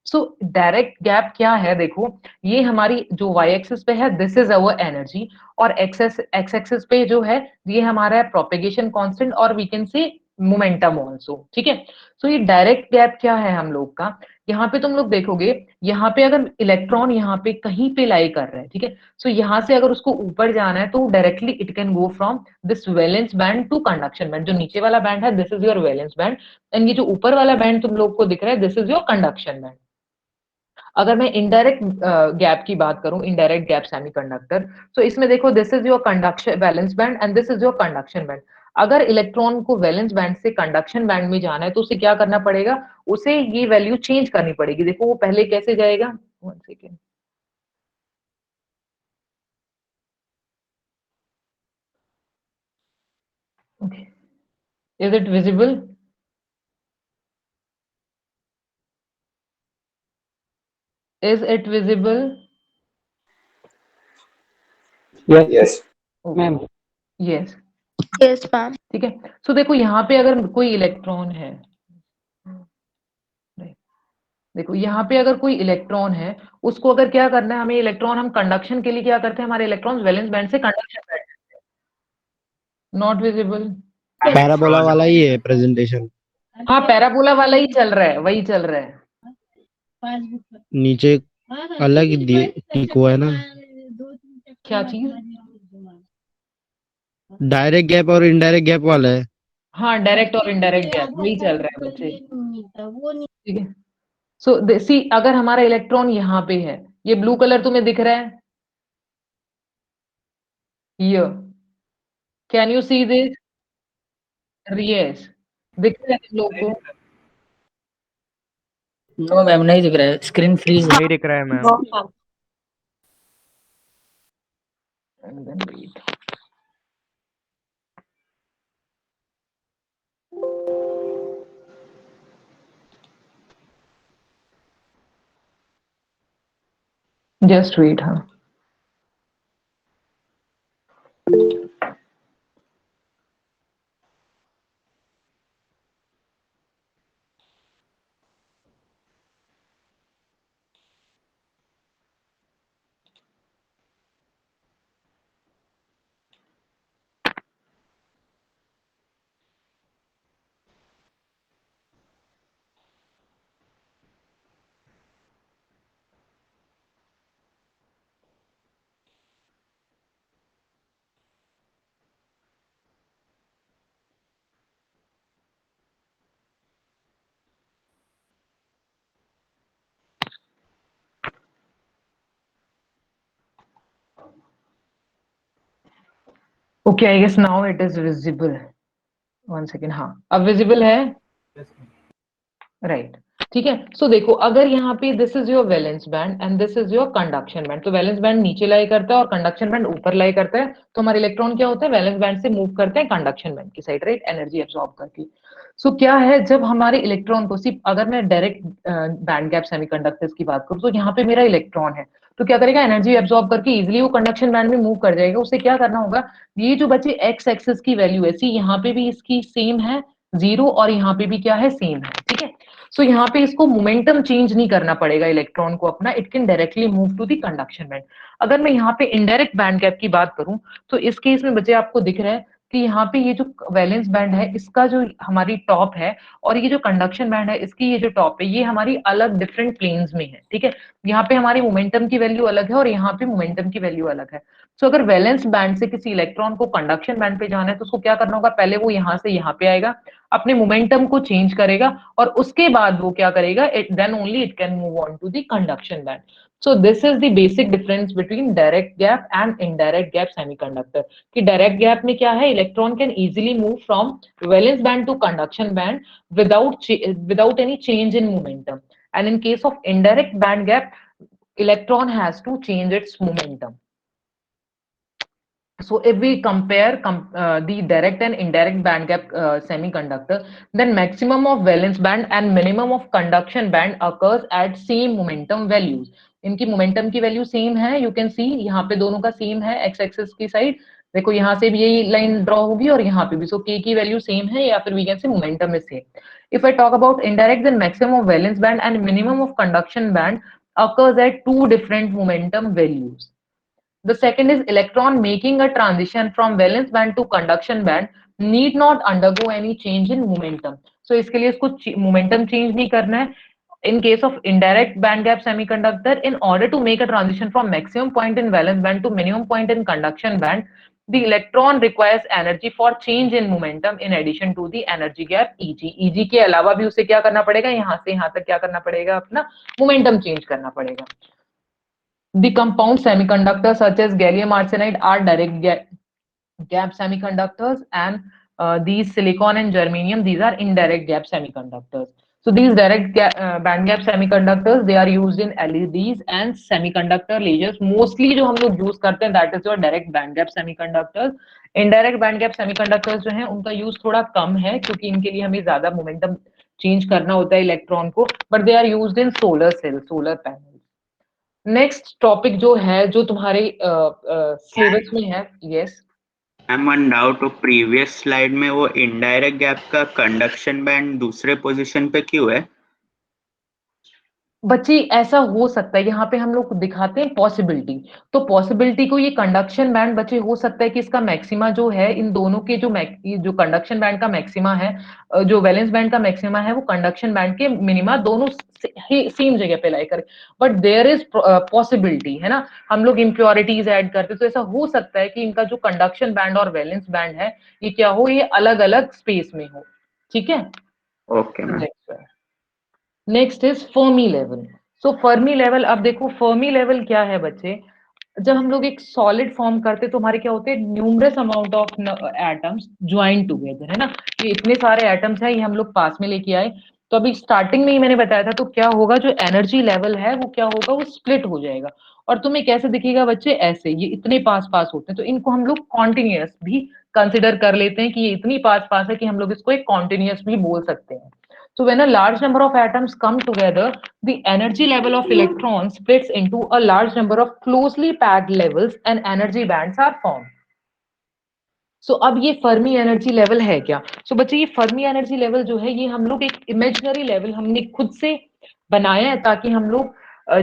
So direct gap क्या है? देखो ये हमारी जो वाई एक्सिस पे है दिस इज अवर एनर्जी, और एक्स एक्सिस पे जो है ये हमारा है प्रोपेगेशन कांस्टेंट और we can say momentum also, ठीक है। सो ये डायरेक्ट गैप क्या है हम लोग का? यहाँ पे तुम लोग देखोगे, यहाँ पे अगर इलेक्ट्रॉन यहाँ पे कहीं पे लाई कर रहा है, ठीक है, सो यहाँ से अगर उसको ऊपर जाना है तो directly it can go from this valence band to conduction band. जो नीचे वाला बैंड है this is your valence band, and ये जो ऊपर वाला बैंड तुम लोग को दिख रहा है this is your conduction band. अगर मैं इनडायरेक्ट गैप की बात करूं, इनडायरेक्ट गैप सेमीकंडक्टर, तो इसमें देखो this is your conduction valence band and this is your conduction band. अगर इलेक्ट्रॉन को वैलेंस बैंड से कंडक्शन बैंड में जाना है तो उसे क्या करना पड़ेगा? उसे ये वैल्यू चेंज करनी पड़ेगी। देखो वो पहले कैसे जाएगा, one second, is it visible? Is it visible? Yes, Yes. ma'am. Yes, Yes, ma'am. ठीक है। सो देखो यहाँ पे अगर कोई इलेक्ट्रॉन है, देखो यहाँ पे अगर कोई इलेक्ट्रॉन है, उसको अगर क्या करना है हमें, इलेक्ट्रॉन हम कंडक्शन के लिए क्या करते हैं, हमारे इलेक्ट्रॉन्स वैलेंस बैंड से conduction band, not visible. Parabola वाला ही है प्रेजेंटेशन। हाँ पैराबोला वाला ही चल रहा है, वही चल रहा है। नीचे अलग दिए टिक हुआ है ना। क्या चीज? डायरेक्ट गैप और इनडायरेक्ट गैप वाला है। हाँ डायरेक्ट और इनडायरेक्ट गैप वही चल रहा है बच्चे, ठीक है। सो सी अगर हमारा इलेक्ट्रॉन यहाँ पे है, ये ब्लू कलर तुम्हें दिख रहा है, ये can you see this? Yes, दिख रहा है तुम लोग को? नो मैम नहीं दिख रहा है, स्क्रीन फ्रीज है। नहीं दिख रहा है ma'am. No, ma'am. And then wait. Just wait, हाँ। Okay, I guess now it is visible. One second, हाँ अब विजिबल है, राइट ठीक है। सो देखो, अगर यहाँ पे this is your valence band and this is your conduction band, तो वैलेंस बैंड नीचे लाई करता है और कंडक्शन बैंड ऊपर लाई करता है, तो हमारे इलेक्ट्रॉन क्या होता है, वैलेंस बैंड से मूव करते हैं कंडक्शन बैंड की साइड, राइट, एनर्जी एब्सॉर्ब करके। सो क्या है, जब हमारे इलेक्ट्रॉन को, सिर्फ अगर मैं डायरेक्ट बैंड गैप सेमीकंडक्टर्स की बात करूं, तो यहाँ पे मेरा इलेक्ट्रॉन है, तो क्या करेगा, एनर्जी एब्सॉर्ब करके इजिली वो कंडक्शन बैंड में मूव कर जाएगा। उसे क्या करना होगा, ये जो बच्चे एक्स एक्सिस की वैल्यू है, सी यहाँ पे भी इसकी सेम है 0, और यहाँ पे भी क्या है, सेम है, ठीक है। सो यहाँ पे इसको मोमेंटम चेंज नहीं करना पड़ेगा इलेक्ट्रॉन को अपना, it can directly move to the conduction band. अगर मैं यहाँ पे इनडायरेक्ट बैंड गैप की बात करूं, तो इस केस में बच्चे आपको दिख रहा है कि यहाँ पे ये जो वैलेंस बैंड है, इसका जो हमारी टॉप है, और ये जो कंडक्शन बैंड है, इसकी ये जो टॉप है, ये हमारी अलग डिफरेंट प्लेन्स में है, ठीक है। यहाँ पे हमारी मोमेंटम की वैल्यू अलग है और यहाँ पे मोमेंटम की वैल्यू अलग है। सो अगर वैलेंस बैंड से किसी इलेक्ट्रॉन को कंडक्शन बैंड पे जाना है, तो उसको क्या करना होगा, पहले वो यहाँ से यहाँ पे आएगा, अपने मोमेंटम को चेंज करेगा, और उसके बाद वो क्या करेगा, then only it can move on to the conduction band. So this is the basic difference between direct gap and indirect gap semiconductor. कि डायरेक्ट गैप में क्या है, electron can easily move from valence band to conduction band without any change in momentum, and in case of indirect band gap, electron has to change its momentum. So if we compare the direct and indirect band gap semiconductor, then maximum of valence band and minimum of conduction band occurs at same momentum values. इनकी momentum की value same है, you can see यहाँ पे दोनों का same है, x axis की side देखो, यहाँ से भी यही लाइन ड्रॉ होगी और यहाँ पे भी, सो के की वैल्यू सेम है, या फिर we can say momentum is same. If I talk about indirect, then maximum of valence band and minimum of conduction band occurs at two different momentum values. The second is electron making a transition from valence band to conduction band need not undergo any change in momentum. So इसके लिए इसको momentum change नहीं करना है. In case of indirect band gap semiconductor, in order to make a transition from maximum point in valence band to minimum point in conduction band, the electron requires energy for change in momentum in addition to the energy gap Eg. Eg के अलावा भी उसे क्या करना पड़ेगा, यहाँ से यहाँ तक क्या करना पड़ेगा, अपना momentum change करना पड़ेगा. The compound semiconductors such as gallium arsenide are direct gap semiconductors, and these silicon and germanium, these are indirect gap semiconductors. So these direct band gap semiconductors, they are used in LEDs and semiconductor lasers. Mostly जो हम लोग use करते हैं, that is your direct band gap semiconductors. Indirect band gap semiconductors जो हैं, उनका use थोड़ा कम है, क्योंकि इनके लिए हमें ज्यादा momentum change करना होता है इलेक्ट्रॉन को, but they are used in solar cells, solar panels. Next topic जो है, जो तुम्हारे सिलेबस में है, yes ma'am one doubt, previous slide में वो इनडायरेक्ट गैप का कंडक्शन बैंड दूसरे पोजीशन पे क्यों है? बच्ची ऐसा हो सकता है, यहाँ पे हम लोग दिखाते हैं पॉसिबिलिटी, तो पॉसिबिलिटी को ये कंडक्शन बैंड बच्चे हो सकता है कि इसका मैक्सिमा जो है, इन दोनों के जो कंडक्शन बैंड का मैक्सिमा है, जो वैलेंस बैंड का मैक्सिमा है, वो कंडक्शन बैंड के मिनिमा दोनों सेम जगह पे लाई करे, बट देयर इज पॉसिबिलिटी, है ना, हम लोग इम्प्योरिटीज ऐड करते, तो ऐसा हो सकता है कि इनका जो कंडक्शन बैंड और वैलेंस बैंड है, ये क्या हो, ये अलग अलग स्पेस में हो, ठीक है। Okay ma'am. Next is Fermi level. So Fermi level, अब देखो फर्मी लेवल क्या है बच्चे, जब हम लोग एक सॉलिड फॉर्म करते तो हमारे क्या होते हैं, numerous amount of atoms join together, है ना, ये इतने सारे एटम्स है, ये हम लोग पास में लेके आए, तो अभी स्टार्टिंग में ही मैंने बताया था, तो क्या होगा, जो एनर्जी लेवल है वो क्या होगा, वो स्प्लिट हो जाएगा, और तुम्हें कैसे दिखेगा बच्चे, ऐसे, ये इतने पास पास होते हैं, तो इनको हम लोग कॉन्टिन्यूअस भी कंसिडर कर लेते हैं कि ये इतनी पास पास है कि हम लोग इसको एक कॉन्टिन्यूअस भी बोल सकते हैं। So when a large number of atoms come together, the energy level of electrons splits into a large number of closely packed levels and energy bands are formed. So अब ये फर्मी एनर्जी लेवल है क्या? So बच्चे ये Fermi energy level जो है, ये हम लोग एक इमेजिनरी लेवल हमने खुद से बनाया है, ताकि हम लोग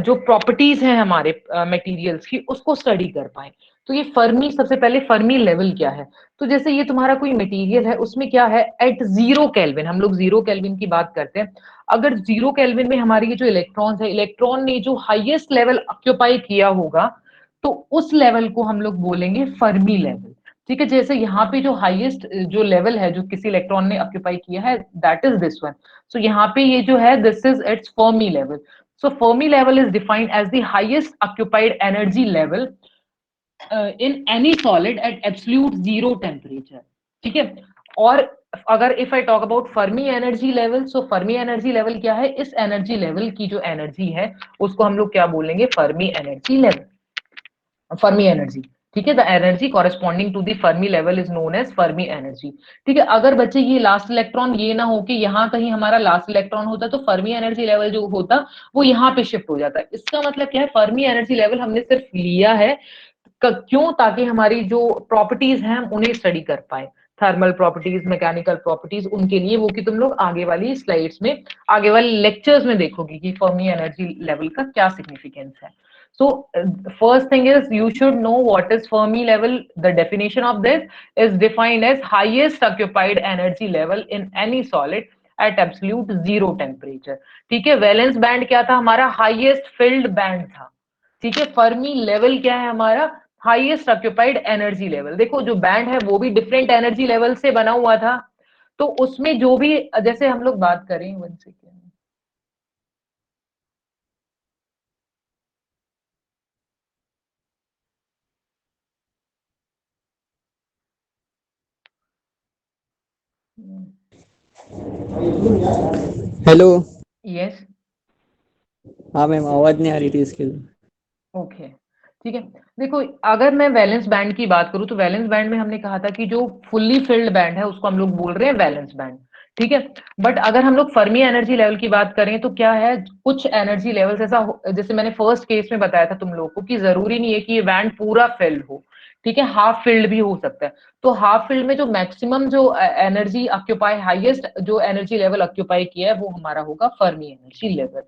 जो प्रॉपर्टीज हैं हमारे मटेरियल्स की, उसको स्टडी कर पाए। तो ये फर्मी, सबसे पहले फर्मी लेवल क्या है, तो जैसे ये तुम्हारा कोई मटेरियल है, उसमें क्या है, एट 0 केल्विन, हम लोग 0 केल्विन की बात करते हैं, अगर 0 केल्विन में हमारे ये जो इलेक्ट्रॉन्स है, इलेक्ट्रॉन ने जो हाईएस्ट लेवल ऑक्यूपाई किया होगा, तो उस लेवल को हम लोग बोलेंगे फर्मी लेवल, ठीक है। जैसे यहाँ पे जो हाईएस्ट जो लेवल है, जो किसी इलेक्ट्रॉन ने ऑक्यूपाई किया है, दैट इज दिस वन। सो यहाँ पे ये जो है, this is it's Fermi level. So Fermi level is defined as the highest occupied energy level in any solid at absolute zero temperature. ठीक है, और अगर if I talk about Fermi energy level, so Fermi energy level क्या है, इस energy level की जो energy है उसको हम लोग क्या बोलेंगे, Fermi energy level, Fermi energy. ठीक है, the energy corresponding to the Fermi level is known as Fermi energy. ठीक है, अगर बच्चे ये लास्ट इलेक्ट्रॉन ये ना हो कि यहाँ कहीं हमारा लास्ट इलेक्ट्रॉन होता तो फर्मी एनर्जी लेवल जो होता वो यहाँ पे शिफ्ट हो जाता है। इसका मतलब क्या है, फर्मी एनर्जी लेवल हमने सिर्फ लिया है क्यों, ताकि हमारी जो प्रॉपर्टीज हैं हम उन्हें स्टडी कर पाए, थर्मल प्रॉपर्टीज, मैकेनिकल प्रॉपर्टीज, उनके लिए, वो कि तुम लोग आगे वाली स्लाइड्स में, आगे वाले लेक्चर्स में देखोगे कि फर्मी एनर्जी लेवल का क्या सिग्निफिकेंस है। So first thing is you should know what is Fermi level. The definition of this is defined as highest occupied energy level in any solid at absolute zero temperature. ठीक है, valence band क्या था हमारा, highest field band था। ठीक है, Fermi level क्या है हमारा, हाईएस्ट ऑक्यूपाइड एनर्जी लेवल। देखो जो बैंड है वो भी डिफरेंट एनर्जी लेवल से बना हुआ था, तो उसमें जो भी, जैसे हम लोग बात करें, 1 सेकेंड, हेलो। यस, हाँ मैम, आवाज नहीं आ रही थी इसके लिए। ओके, ठीक है। देखो अगर मैं वैलेंस बैंड की बात करूं तो वैलेंस बैंड में हमने कहा था कि जो फुल्ली फिल्ड बैंड है उसको हम लोग बोल रहे हैं वैलेंस बैंड। ठीक है, बट अगर हम लोग फर्मी एनर्जी लेवल की बात करें तो क्या है, कुछ एनर्जी लेवल्स ऐसा जैसे मैंने फर्स्ट केस में बताया था तुम लोगों को कि जरूरी नहीं है कि ये बैंड पूरा फिल्ड हो। ठीक है, हाफ फिल्ड भी हो सकता है। तो हाफ फिल्ड में जो मैक्सिमम जो एनर्जी ऑक्यूपाई, हाईएस्ट जो एनर्जी लेवल ऑक्यूपाई किया है वो हमारा होगा फर्मी एनर्जी लेवल।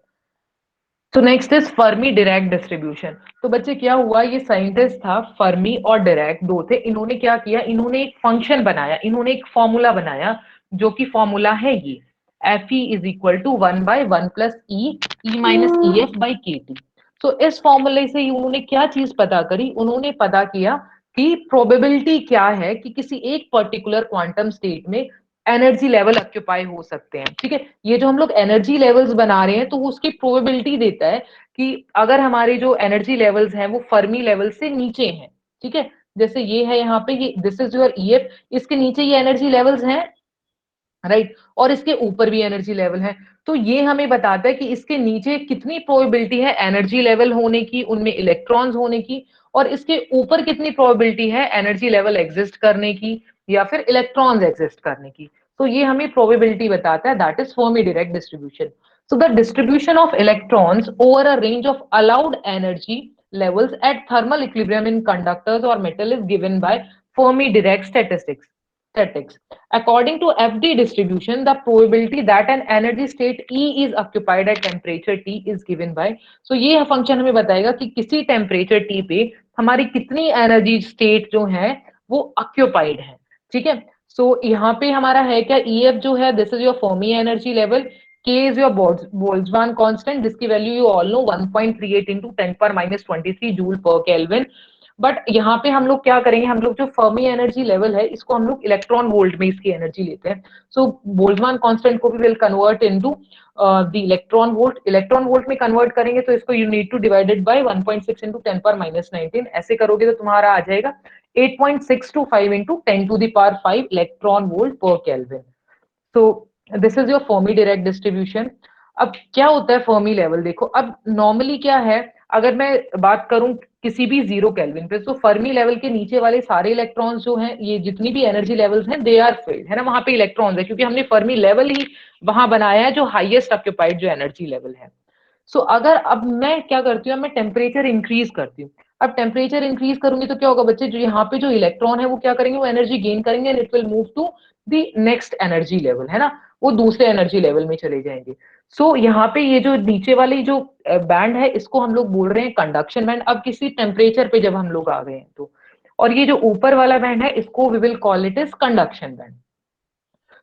तो next is Fermi Dirac distribution. तो बच्चे क्या हुआ, ये साइंटिस्ट था फर्मी और डिरैक दो थे, इन्होंने क्या किया, इन्होंने एक फंक्शन बनाया, इन्होंने एक फॉर्मूला बनाया जो कि फॉर्मूला है ये Fe is equal to 1/1 plus e minus e f by k t. तो इस फॉर्मूले से उन्होंने क्या चीज पता करी, उन्होंने पता किया कि प्रोबेबिलिटी क्या है कि किसी एक पर्टिकुलर क्वांटम स्टेट में एनर्जी लेवल ऑक्यूपाई हो सकते हैं। ठीक है, ये जो हम लोग एनर्जी लेवल्स बना रहे हैं तो वो उसकी प्रोबेबिलिटी देता है कि अगर हमारे जो एनर्जी लेवल्स हैं वो फर्मी लेवल से नीचे हैं। ठीक है, जैसे ये है यहाँ पे, ये दिस इज योर ईएफ, इसके नीचे ये एनर्जी लेवल्स हैं, राइट, और इसके ऊपर भी एनर्जी लेवल है। तो ये हमें बताता है कि इसके नीचे कितनी प्रोबेबिलिटी है एनर्जी लेवल होने की, उनमें इलेक्ट्रॉन्स होने की, और इसके ऊपर कितनी प्रोबेबिलिटी है एनर्जी लेवल एग्जिस्ट करने की या फिर इलेक्ट्रॉन्स एग्जिस्ट करने की। तो ये हमें प्रोबेबिलिटी बताता है, that is Fermi Dirac distribution. So the distribution of electrons over a range of allowed energy levels at thermal equilibrium in conductors or metal is given by Fermi-Dirac statistics. According to FD distribution, the probability that an energy state E is occupied at temperature T is given by, so ये function हमें बताएगा कि किसी temperature T पे हमारी कितनी energy state जो है वो ऑक्यूपाइड है। ठीक है, सो यहाँ पे हमारा है क्या, EF जो है this is your Fermi energy level, K is your Boltzmann constant जिसकी value you all know 1.38 into 10⁻23 joule पर केल्विन। बट यहाँ पे हम लोग क्या करेंगे, हम लोग जो फर्मी एनर्जी लेवल है इसको हम लोग इलेक्ट्रॉन वोल्ट में इसकी एनर्जी लेते हैं। सो बोल्ट्जमान कांस्टेंट को भी will convert into the electron volt में कन्वर्ट करेंगे तो इसको you need two divided by 1.6 into 10⁻19, ऐसे करोगे तो तुम्हारा आ जाएगा 8.625 into 10⁵ इलेक्ट्रॉन वोल्ट पर kelvin. So this is your Fermi Dirac distribution. अब क्या होता है फर्मी लेवल, देखो अब नॉर्मली क्या है, अगर मैं बात करूं किसी भी 0 केल्विन पे, तो फर्मी लेवल के नीचे वाले सारे इलेक्ट्रॉन्स जो हैं, ये जितनी भी एनर्जी लेवल्स हैं दे आर फिल्ड, है ना, वहां पे इलेक्ट्रॉन्स है क्योंकि हमने फर्मी लेवल ही वहां बनाया है जो हाईएस्ट ऑक्यूपाइड जो एनर्जी लेवल है। सो अगर अब मैं क्या करती हूँ, मैं टेम्परेचर इंक्रीज करती हूँ। अब टेम्परेचर इंक्रीज करूंगी तो क्या होगा बच्चे, जो यहाँ पे जो इलेक्ट्रॉन है वो क्या करेंगे, वो एनर्जी गेन करेंगे and it will move to the next energy level, है ना, वो दूसरे एनर्जी लेवल में चले जाएंगे। सो यहाँ पे ये जो नीचे वाली जो बैंड है इसको हम लोग बोल रहे हैं कंडक्शन बैंड। अब किसी टेम्परेचर पे जब हम लोग आ गए हैं तो, और ये जो ऊपर वाला बैंड है इसको we will call it is conduction band.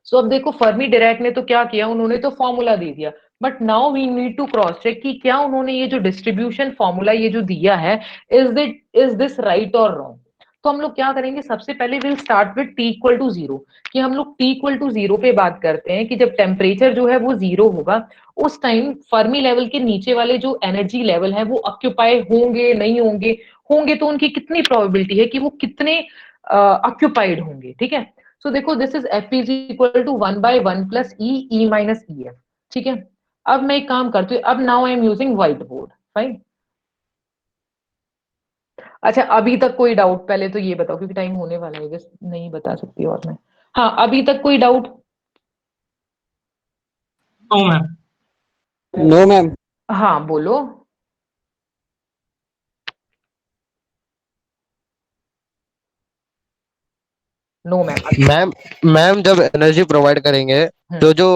So अब देखो फर्मी डिराक ने तो क्या किया, उन्होंने तो फॉर्मूला दे दिया, but now we need to cross check कि क्या उन्होंने ये जो डिस्ट्रीब्यूशन फॉर्मूला ये जो दिया है, इज दिस राइट और रॉन्ग। तो तो हम लोग क्या करेंगे, सबसे पहले will start with T equal to 0, कि हम लोग T इक्वल टू 0 पे बात करते हैं कि जब टेम्परेचर जो है वो 0 होगा उस टाइम फर्मी लेवल के नीचे वाले जो एनर्जी लेवल है वो ऑक्यूपाई होंगे नहीं होंगे, होंगे तो उनकी कितनी प्रोबेबिलिटी है कि वो कितने ऑक्यूपाइड होंगे, ठीक है। सो देखो this is f is equal to 1/1 plus e minus e f, ठीक है। अब मैं एक काम करती हूँ, अब now I am using white board, fine. अच्छा अभी तक कोई डाउट, पहले तो ये बताओ क्योंकि टाइम होने वाला है, बस नहीं बता सकती और मैं, हाँ अभी तक कोई doubt? No ma'am. No ma'am. हाँ बोलो। No ma'am. मैम मैम जब एनर्जी प्रोवाइड करेंगे तो जो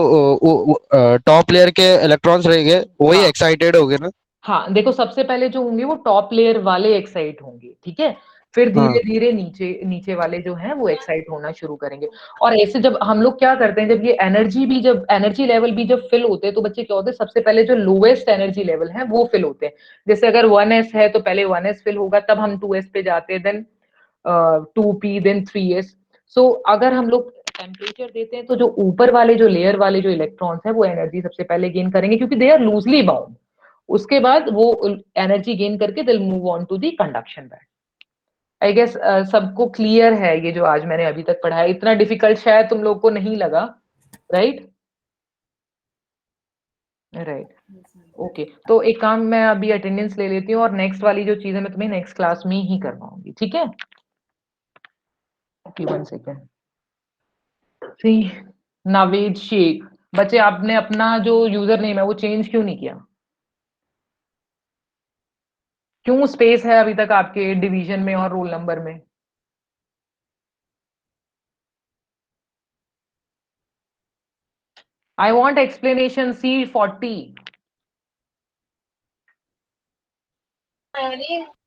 टॉप लेयर के इलेक्ट्रॉन्स रहेंगे वही हाँ एक्साइटेड होंगे ना? हाँ, देखो सबसे पहले जो होंगे वो टॉप लेयर वाले एक्साइट होंगे, ठीक है, फिर हाँ धीरे धीरे नीचे नीचे वाले जो हैं वो एक्साइट होना शुरू करेंगे। और ऐसे जब हम लोग क्या करते हैं, जब ये एनर्जी भी, जब एनर्जी लेवल भी जब फिल होते हैं तो बच्चे क्या होते हैं, सबसे पहले जो लोएस्ट एनर्जी लेवल है वो फिल होते हैं। जैसे अगर 1s है तो पहले 1s फिल होगा, तब हम 2s पे जाते हैं, देन 2p, देन 3s। सो अगर हम लोग टेम्परेचर देते हैं तो जो ऊपर वाले जो लेयर वाले जो इलेक्ट्रॉन्स है वो एनर्जी सबसे पहले गेन करेंगे क्योंकि दे आर लूजली बाउंड। उसके बाद वो एनर्जी गेन करके will move on to the conduction band. I guess सबको क्लियर है ये जो आज मैंने अभी तक पढ़ा है, इतना डिफिकल्ट शायद तुम लोग को नहीं लगा, राइट? Right, okay. तो एक काम, मैं अभी अटेंडेंस ले लेती हूँ और नेक्स्ट वाली जो चीज है मैं तुम्हें नेक्स्ट क्लास में ही करवाऊंगी, ठीक है? Okay, 1 second. See Naved Shaikh, बच्चे आपने अपना जो यूजर नेम है वो चेंज क्यों नहीं किया? क्यों स्पेस है अभी तक आपके डिवीजन में और रोल नंबर में? I want explanation, C40।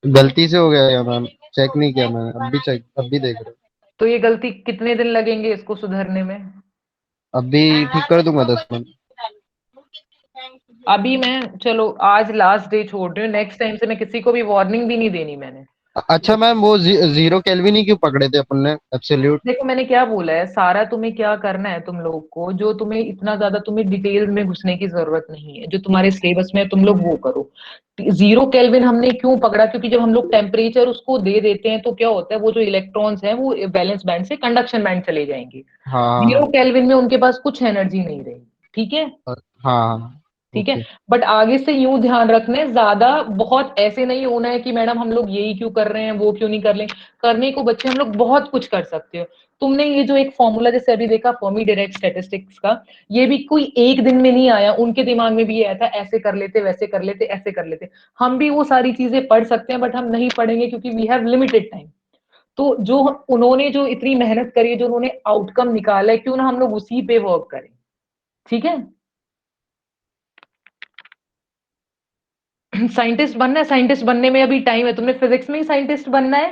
गलती से हो गया या मैम? चेक नहीं किया मैंने, अब भी देख रहा हूँ। तो ये गलती कितने दिन लगेंगे इसको सुधरने में? अभी ठीक कर दूंगा 10 मिनट। अभी मैं, चलो आज लास्ट डे छोड़ रही हूँ, नेक्स्ट टाइम से मैं किसी को भी वार्निंग भी नहीं देनी मैंने। अच्छा मैम वो जीरो केल्विन ही क्यों पकड़े थे अपन ने, एब्सोल्यूट? देखो मैंने क्या बोला है, सारा तुम्हें क्या करना है, तुम लोग को जो तुम्हें इतना ज्यादा तुम्हें डिटेल में घुसने की जरूरत नहीं है, जो तुम्हारे सिलेबस में है तुम लोग वो करो। जीरो केल्विन हमने क्यों पकड़ा, क्योंकि जब हम लोग टेम्परेचर उसको दे देते हैं तो क्या होता है, वो जो इलेक्ट्रॉन्स हैं वो वैलेंस बैंड से कंडक्शन बैंड चले जाएंगे। हाँ जीरो केल्विन में उनके पास कुछ एनर्जी नहीं रहेगी, ठीक है? हाँ हाँ। ठीक है, ओके। बट आगे से यूं ध्यान रखने, ज्यादा बहुत ऐसे नहीं होना है कि मैडम हम लोग यही क्यों कर रहे हैं वो क्यों नहीं कर रहे। करने को बच्चे हम लोग बहुत कुछ कर सकते हो। तुमने ये जो एक फॉर्मूला जैसे अभी देखा फर्मी डायरेक्ट स्टैटिस्टिक्स का, ये भी कोई एक दिन में नहीं आया, उनके दिमाग में भी आया था, ऐसे कर लेते वैसे कर लेते ऐसे कर लेते। हम भी वो सारी चीजें पढ़ सकते हैं बट हम नहीं पढ़ेंगे क्योंकि वी हैव लिमिटेड टाइम। तो जो उन्होंने जो इतनी मेहनत करी है, जो उन्होंने आउटकम निकाला है, क्यों ना हम लोग उसी पे वर्क करें, ठीक है? साइंटिस्ट बनना है, साइंटिस्ट बनने में अभी टाइम है, तुमने फिजिक्स में ही साइंटिस्ट बनना है।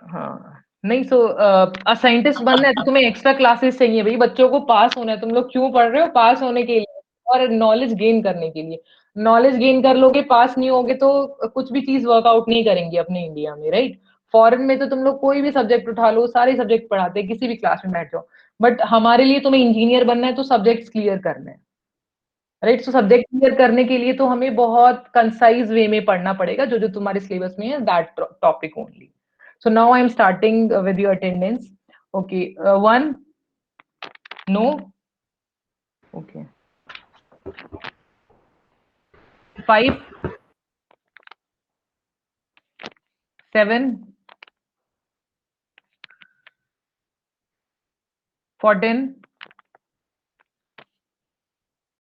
हाँ नहीं, सो साइंटिस्ट बनना है तो तुम्हें एक्स्ट्रा क्लासेस चाहिए भाई, बच्चों को पास होना है, तुम लोग क्यों पढ़ रहे हो? पास होने के लिए और नॉलेज गेन करने के लिए। नॉलेज गेन कर लोगे, पास नहीं होगे तो कुछ भी चीज वर्कआउट नहीं करेंगी अपने इंडिया में, राइट? फॉरेन में तो तुम लोग कोई भी सब्जेक्ट उठा लो, सारे सब्जेक्ट पढ़ाते हैं, किसी भी क्लास में बैठ जाओ। बट हमारे लिए तुम्हें इंजीनियर बनना है तो सब्जेक्ट क्लियर करना है, राइट? सो सब्जेक्ट क्लियर करने के लिए तो हमें बहुत कंसाइज वे में पढ़ना पड़ेगा, जो जो तुम्हारे सिलेबस में है, that topic only. So now I am starting with your attendance. Okay, 1, no, okay, 5, 7, 14,